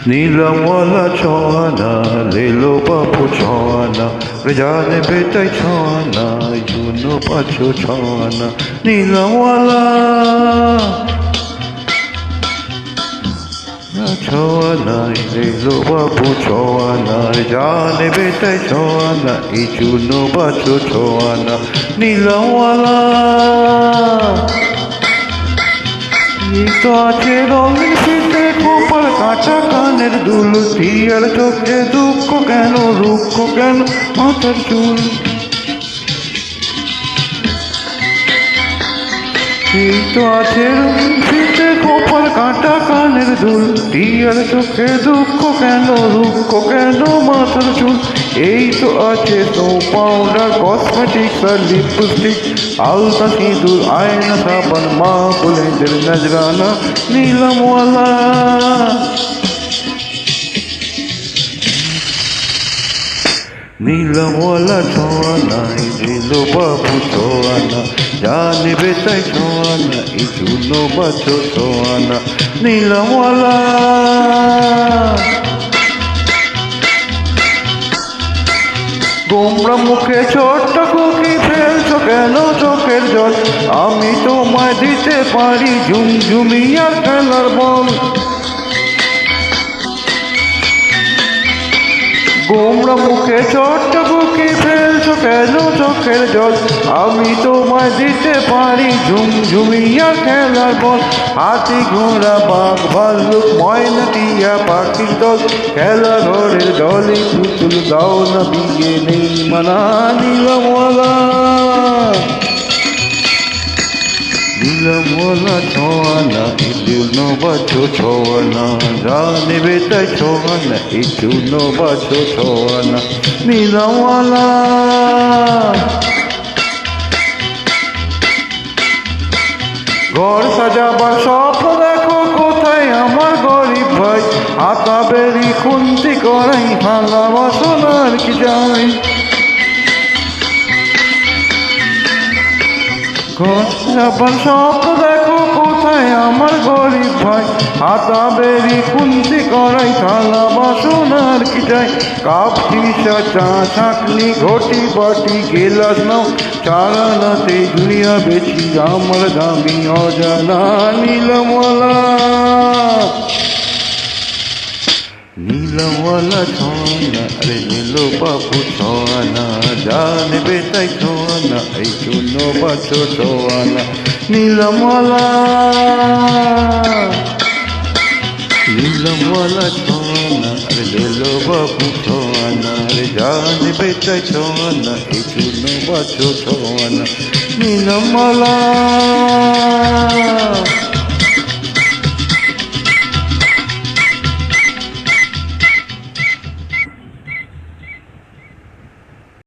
নীলমওয়ালা ছোঁয়ানা লেলো বাবু ছোঁয়ানা জানে বেটাই ছোঁয়ানা জুনো পাছো ছোঁয়ানা নীলমওয়ালা ছোঁয়ানা লেলো বাবু ছোঁয়ানা জানে বেটাই ছোঁয়ানা এই জুনো পাছো ছোঁয়ানা নীলমওয়ালা তো আছে রঙিন শীতে খোপার কাঁচা কানের দুল টিয়ার চোখে দুঃখ কেন রুক্ষ কেন মাথার চুল এই তো আছে রঙিন শীতে খোপার কাঁচা কানের দুল টিয়ার চোখে দুঃখ কেন রুক্ষ কেন মাথার চুল এই তো আছে তো পাউডার কসমেটিক্স আর লিপস্টিক আলতা সিঁদুর আয়না সাবান মা বলেদের নজরানা নীলমওয়ালা নীলমওয়ালা ছোঁয়ানা লেলো বাবু ছোঁয়ানা জানে বেটাই ছোঁয়ানা এই জুনো বাছো ছোঁয়ানা নীলমওয়ালা গোমরা মুখে ছোট্ট খুকি ফেলছো কেন চোখের জল আমি তোমায় দিতে পারি ঝুমঝুমি আর খেলার বল গোমরা মুখে ছোট্ট খুকি ফেলছো কেন চোখের জল আমি তোমায় দিতে পারি ঝুমঝুমি আর খেলার বল হাতি ঘোড়া বাঘ ভাল্লুক ময়না টিয়া পাখির দল খেলা ঘরের দলে পুতুল দাও না বিয়ে নেই মানা নীলমওয়ালা নীলমওয়ালা ছোঁয়ানা এই জুনো বাছো ছোঁয়ানা জানে বেটাই ছোঁয়ানা এই জুনো বাছো ছোঁয়ানা নীলমওয়ালা ঘর সাজাবার স্বপ্ন দেখো কোথায় আমার গরিব ভাই হাতা বেরি খুন্তি করাই ভাঙা বাসনার কি যাই ঘর সাজাবার স্বপ্ন দেখো কোথায় আমার গরিব ভাই হাতা বেরি খুন্তি করাই থালা বাসনার কি যাই কাপ চিসা চা ছাকনি ঘটি বাটি গেলাস নাও চারানাতে দুনিয়া বেশি আমার দামি অজানা নীলমওয়ালা নীলমওয়ালা ছোঁয়ানা আরে লেলো বাবু ছোঁয়ানা জানে বেটাই ছোঁয়ানা এই জুনো বাছো ছোঁয়ানা নীলমওয়ালা নীলমওয়ালা ছোঁয়ানা আরে লেলো বাবু ছোঁয়ানা আরে জানে বেটাই ছোঁয়ানা এই জুনো বাছো ছোঁয়ানা নীলমওয়ালা